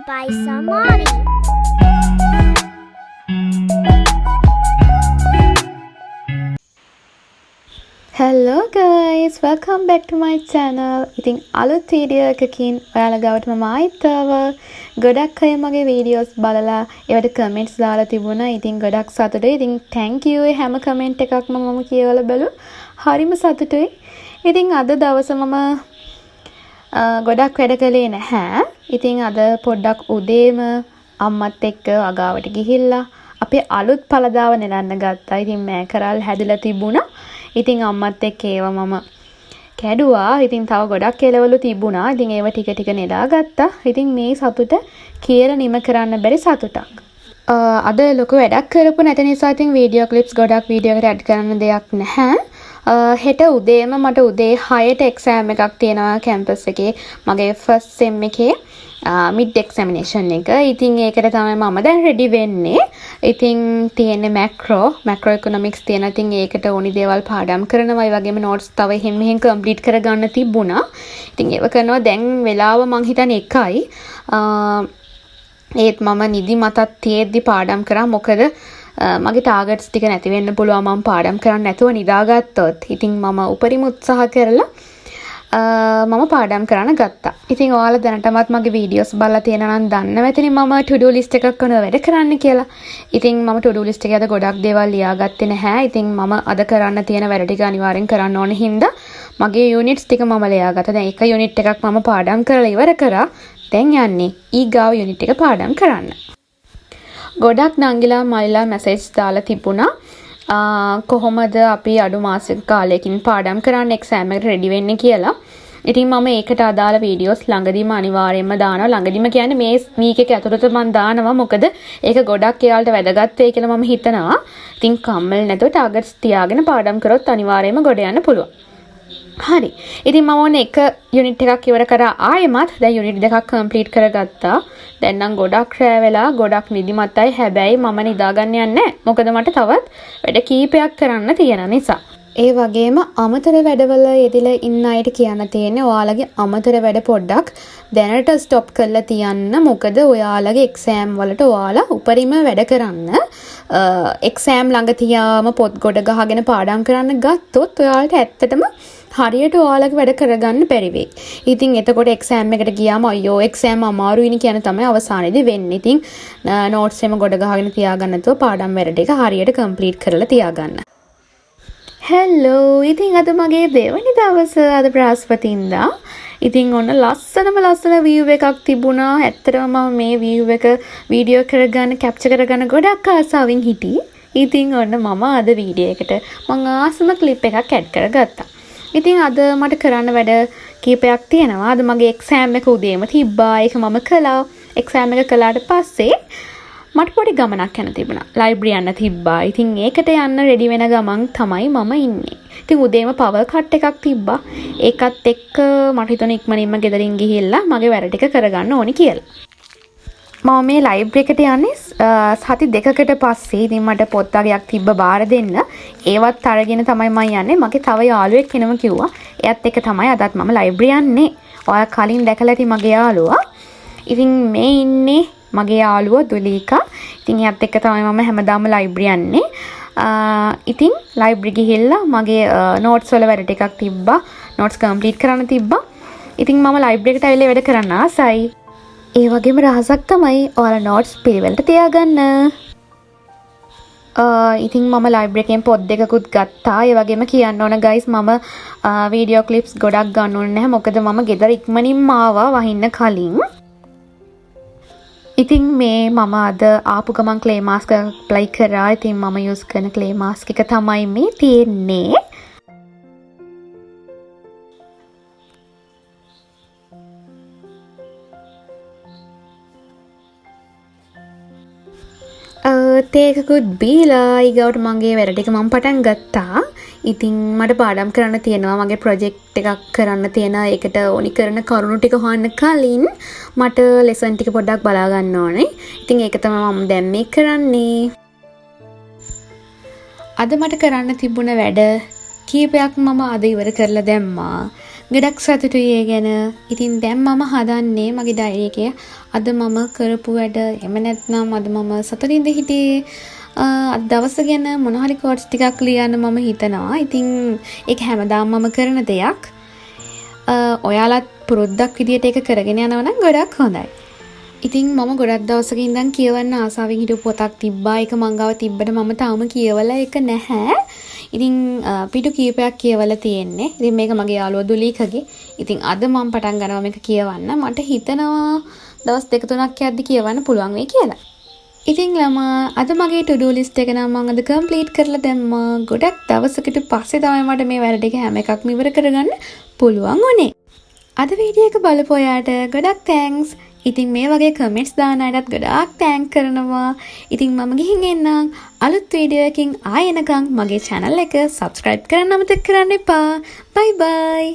by Samari. Hello guys, welcome back to my channel. ඉතින් අලුත් video එකකින් ඔයාලා ගාවට මම ආයිත් ආවා. ගොඩක් අය මගේ වීඩියෝස් බලලා ඒවට කමෙන්ට්ස් දාලා තිබුණා. ඉතින් ගොඩක් සතුටුයි. ඉතින් thank you හැම කමෙන්ට් එකක්ම මම කියවලා බැලුවා. හරිම සතුටුයි. ඉතින් අද දවසේ මම ගොඩක් වැඩ කළේ නැහැ. ඉතින් අද පොඩ්ඩක් උදේම අම්මත් එක්ක අගාවට ගිහිල්ලා අපේ අලුත් පළදාව නෙලන්න ගත්තා. ඉතින් මෑකරල් හැදලා තිබුණා. ඉතින් අම්මත් එක්ක ඒව මම කැඩුවා. ඉතින් තව ගොඩක් එළවලු තිබුණා. ඉතින් ඒව ටික ටික නෙලා ගත්තා. ඉතින් මේ සතුට කියලා නිම කරන්න බැරි සතුටක්. අද ලොකු වැඩක් කරපු නැති නිසා ඉතින් වීඩියෝ ක්ලිප්ස් ගොඩක් වීඩියෝ එකට ඇඩ් කරන්න දෙයක් නැහැ. හෙට උදේම මට උදේ 6ට එක්සෑම් එකක් තියෙනවා කැම්පස් එකේ. මගේ ෆස්ට් සෙම් එකේ මිඩ් එක්සැමිනේෂන් එක. ඉතින් ඒකට තමයි මම දැන් රෙඩි වෙන්නේ. ඉතින් තියෙන්නේ මැක්‍රෝ ඉකොනොමික්ස් තියෙන. ඉතින් ඒකට ඕනි දේවල් පාඩම් කරනවා. ඒ වගේම නෝට්ස් තව එහෙම මෙහෙම කම්ප්ලීට් කරගන්න තිබුණා. ඉතින් ඒව කරනවා. දැන් වෙලාව මං හිතන්නේ 1යි. ඒත් මම නිදි මතත් තියෙද්දි පාඩම් කරා. මොකද මගේ ටාගට්ස් ටික නැති වෙන්න පුළුවන් මම පාඩම් කරන්න නැතුව නිදාගත්තොත්. ඉතින් මම උපරිම උත්සාහ කරලා මම පාඩම් කරන්න ගත්තා. ඉතින් ඔයාලා දැනටමත් මගේ වීඩියෝස් බලලා තියෙනවා නම් දන්නවා ඇතිනේ මම to-do list එකක් කරන වැඩ කරන්න කියලා. ඉතින් මම to-do list එකේ අද ගොඩක් දේවල් ලියාගත්තේ නැහැ. ඉතින් මම අද කරන්න තියෙන වැඩ ටික අනිවාර්යෙන් කරන්න ඕන හින්දා මගේ යුනිට්ස් ටික මම ලියාගත්තා. දැන් එක යුනිට් එකක් මම පාඩම් කරලා ඉවර කරා. දැන් යන්නේ ඊගාව යුනිට් එක පාඩම් කරන්න. ගොඩක් නංගිලා මයිලා මැසේජ් දාලා තිබුණා. කොහොමද අපි අඩු මාසික කාලයකින් පාඩම් කරන්න එක්සෑම් එකට රෙඩි වෙන්නේ කියලා. ඉතින් මම ඒකට අදාළ වීඩියෝස් ළඟදීම අනිවාර්යයෙන්ම දානවා. ළඟදීම කියන්නේ මේ වීක් එක ඇතුළත මම දානවා. මොකද ඒක ගොඩක් එයාලට වැදගත් වෙයි කියලා මම හිතනවා. ඉතින් කම්මල් නැතුව ටාගට්ස් තියාගෙන පාඩම් කරොත් අනිවාර්යයෙන්ම ගොඩ යන්න පුළුවන්. හරි. ඉතින් මම ඕනේ එක යුනිට් එකක් ඉවර කරා ආයෙමත් දැන් යුනිට් දෙකක් කම්ප්ලීට් කරගත්තා. දැන් නම් ගොඩක් රෑ වෙලා ගොඩක් නිදිමතයි. හැබැයි මම නිදාගන්න යන්නේ නැහැ. මොකද මට තවත් වැඩ කීපයක් කරන්න තියෙන නිසා. ඒ වගේම අමතර වැඩවල යෙදලා ඉන්න අයට කියන්න තියෙන්නේ ඔයාලගේ අමතර වැඩ පොඩ්ඩක් දැනට ස්ටොප් කරලා තියන්න. මොකද ඔයාලගේ එක්සෑම් වලට ඔයාලා උපරිම වැඩ කරන්න. එක්සෑම් ළඟ තියාම පොත් ගොඩ ගහගෙන පාඩම් කරන්න ගත්තොත් ඔයාලට ඇත්තටම හරියට ඔයාලගේ වැඩ කරගන්න බැරි වෙයි. ඉතින් එතකොට එක්සෑම් එකට ගියාම අයියෝ එක්සෑම් අමාරුයිනේ කියන තමයි අවසානයේදී වෙන්නේ. ඉතින් නෝට්ස් එම ගොඩ ගහගෙන තියාගන්න නැතුව පාඩම් වැඩ ටික හරියට කම්ප්ලීට් කරලා තියාගන්න. හෙලෝ. ඉතින් අද මගේ දෙවනි දවස අද බ්‍රහස්පතින්දා. ඉතින් ඔන්න ලස්සන view එකක් තිබුණා. ඇත්තටම මම මේ view එක වීඩියෝ කරගන්න කැප්චර් කරගන්න ගොඩක් ආසාවෙන් හිටියේ. ඉතින් ඔන්න මම අද වීඩියෝ එකට මම ආසම ක්ලිප් එකක් ඇඩ් කරගත්තා. ඉතින් අද මට කරන්න වැඩ කීපයක් තියෙනවා. අද මගේ එක්සෑම් එක උදේම තිබ්බා. ඒක මම කළා. එක්සෑම් එක කළාට පස්සේ මට පොඩි ගමනක් යන්න තිබුණා. ලයිබ්‍රරි යන්න තිබ්බා. ඉතින් ඒකට යන්න රෙඩි වෙන ගමන් තමයි මම ඉන්නේ. ඉතින් උදේම පවර් කට් එකක් තිබ්බා. ඒකත් එක්ක මට හිතුණා ඉක්මනින්ම ගෙදරින් ගිහිල්ලා මගේ වැඩ ටික කරගන්න ඕනි කියලා. මම මේ ලයිබ්‍රරි එකට යන්නේ සති දෙකකට පස්සේ. ඉතින් මට පොත් වගේක් තිබ්බ බාර දෙන්න. ඒවත් අරගෙන තමයි මම යන්නේ. මගේ තව යාළුවෙක් කෙනම කිව්වා. එයාත් එක්ක තමයි අදත් මම ලයිබ්‍රරි යන්නේ. ඔයා කලින් දැකලා ඇති මගේ යාළුවා. ඉතින් මේ ඉන්නේ මගේ යාළුවා දුලීකා. ඉතින් එයාත් එක්ක තමයි මම හැමදාම ලයිබ්‍රරි යන්නේ. ඉතින් ලයිබ්‍රරි ගිහිල්ලා මගේ නෝට්ස් වල වැඩ ටිකක් තිබ්බා. නෝට්ස් කම්ප්ලීට් කරන්න තිබ්බා. ඉතින් මම ලයිබ්‍රරි එකට ඇවිල්ලා වැඩ කරන්න ආසයි. ඒ වගේම රහසක් තමයි ඔයාලා නෝට්ස් පිළිවෙලට තියාගන්න. ඉතින් මම ලයිබ්‍රරි එකෙන් පොත් දෙකකුත් ගත්තා. ඒ වගේම කියන්න ඕන ගයිස් මම වීඩියෝ ක්ලිප්ස් ගොඩක් ගන්න ඕනේ නැහැ. මොකද මම ගෙදර ඉක්මනින්ම ආවා වහින්න කලින්. ඉතින් මේ මම අද ආපු ගමන් ක්ලේ මාස්ක් ඇප්ලයි කරා. ඉතින් මම යූස් කරන ක්ලේ මාස්ක් එක තමයි මේ තියෙන්නේ. තේකකුත් බීලා ඊගවට මගේ වැඩ ටික මම පටන් ගත්තා. ඉතින් මට පාඩම් කරන්න තියෙනවා. මගේ ප්‍රොජෙක්ට් එකක් කරන්න තියෙනවා. ඒකට ඕනි කරන කරුණු ටික හොයන්න කලින් මට ලෙසන් ටික පොඩ්ඩක් බලා ගන්න ඕනේ. ඉතින් ඒක තමයි මම දැන් මේ කරන්නේ. අද මට කරන්න තිබුණ වැඩ කීපයක් මම අද ඉවර කරලා දැම්මා. ගොඩක් සතුටුයි ඒ ගැන. ඉතින් දැන් මම හදන්නේ මගේ ඩයරි එකේ අද මම කරපු වැඩ එහෙම නැත්නම් අද මම සතුටින්ද හිටියේ අද දවස ගැන මොන හරි කෝට්ස් ටිකක් ලියන්න මම හිතනවා. ඉතින් ඒක හැමදාම මම කරන දෙයක්. ඔයාලත් පුරුද්දක් විදියට ඒක කරගෙන යනවා නම් ගොඩක් හොඳයි. ඉතින් මම ගොඩක් දවසක ඉඳන් කියවන්න ආසාවෙන් හිටපු පොතක් තිබ්බා. ඒක මං ගාව තිබ්බට මම තාම කියවලා ඒක නැහැ. ඉතින් පිටු කීපයක් කියවලා තියෙන්නේ. ඉතින් මේක මගේ යාළුවා දුලීකගේ. ඉතින් අද මම පටන් ගන්නවා මේක කියවන්න. මට හිතෙනවා දවස් 2-3ක් යද්දි කියවන්න පුළුවන් වෙයි කියලා. ඉතින් ළමා අද මගේ to do list එක නම් මම අද complete කරලා දැම්මා. ගොඩක් දවසකට පස්සේ තමයි මට මේ වැඩ ටික හැම එකක්ම ඉවර කරගන්න පුළුවන් වුණේ. අද වීඩියෝ එක බලපු ඔයාට ගොඩක් thanks. ඉතින් මේ වගේ කමෙන්ට්ස් දාන අයටත් ගොඩාක් තෑන්ක් කරනවා. ඉතින් මම ගිහින් එන්නම්. අලුත් වීඩියෝ එකකින් ආයෙ එනකම් මගේ channel එක subscribe කරන්න අමතක කරන්න එපා. bye bye.